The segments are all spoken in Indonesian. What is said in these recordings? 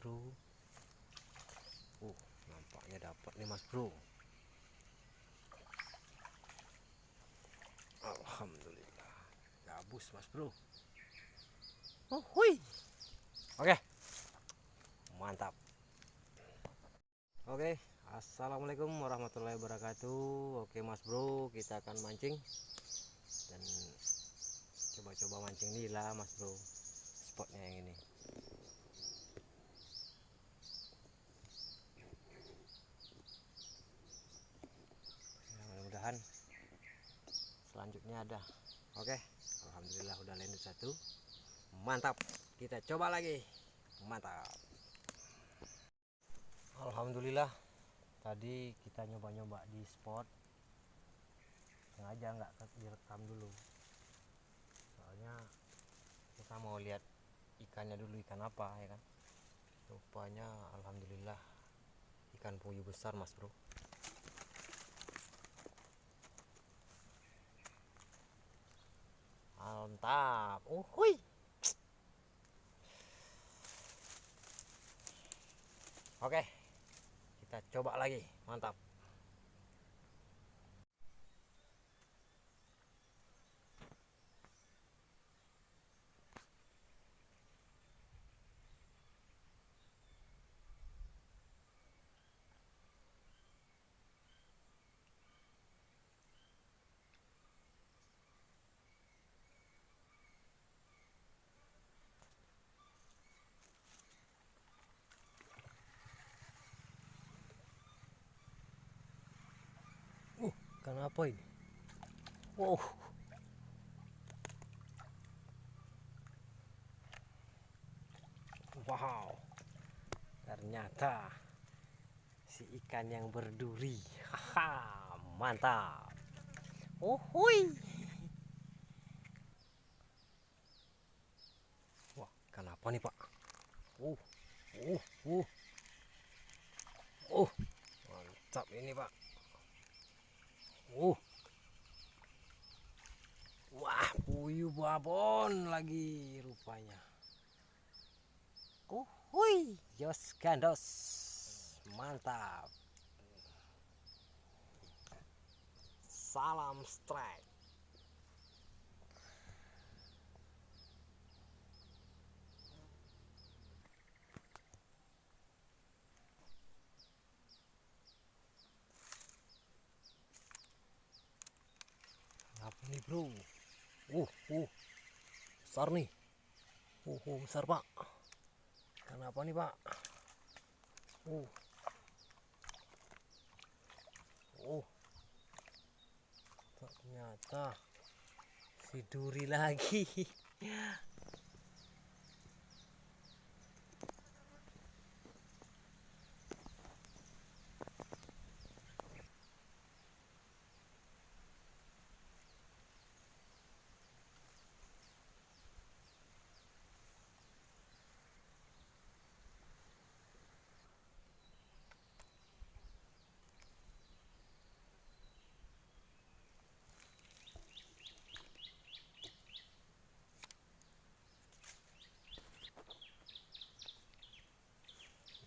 bro. Nampaknya dapat nih mas bro. Alhamdulillah gabus mas bro. Hui. Oke, mantap. Oke, assalamualaikum warahmatullahi wabarakatuh. Oke mas bro, kita akan mancing dan coba-coba mancing nila mas bro. Spotnya yang ini. Mudah-mudahan selanjutnya ada. Oke, alhamdulillah udah lanjut satu. Mantap, kita coba lagi. Mantap. Alhamdulillah tadi kita nyoba-nyoba di spot, sengaja nggak direkam dulu soalnya kita mau lihat ikannya dulu, ikan apa ya kan. Rupanya alhamdulillah ikan puyuh besar mas bro. Mantap. Hui. Oke, kita coba lagi. Mantap. Ikan apa ini? Wow. Wow. Ternyata si ikan yang berduri. Haha, mantap. Hui. Wah, ikan apa nih, Pak? Uh. Uh. Uh. Mantap ini, Pak. Wah, puyuh babon lagi rupanya. Hui, jos gandos. Mantap. Salam strike. Apa nih, bro? Besar nih. Besar, Pak. Kenapa nih, Pak? Ternyata si duri lagi.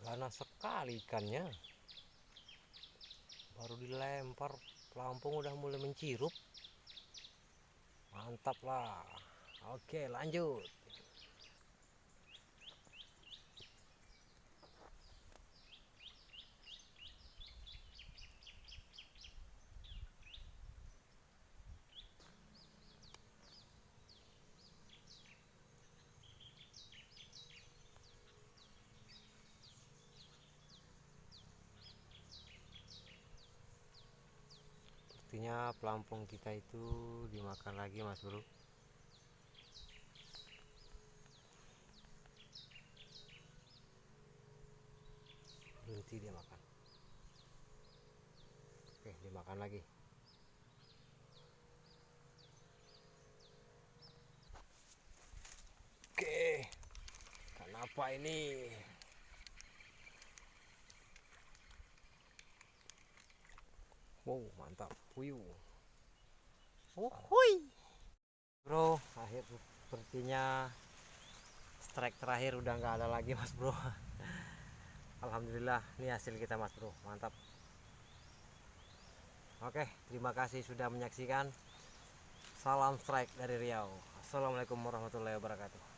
Ganas sekali ikannya. Baru dilempar pelampung udah mulai mencirup. Mantap lah. Oke, lanjut. Sepertinya pelampung kita itu dimakan lagi mas bro. Berhenti dia makan. Oke, dimakan lagi. Oke, kenapa ini? Wow, mantap, puyuh. Hui. Bro, akhir sepertinya strike terakhir udah nggak ada lagi mas bro. alhamdulillah ini hasil kita Mas Bro, mantap. Oke, terima kasih sudah menyaksikan. Salam strike dari Riau. Assalamualaikum warahmatullahi wabarakatuh.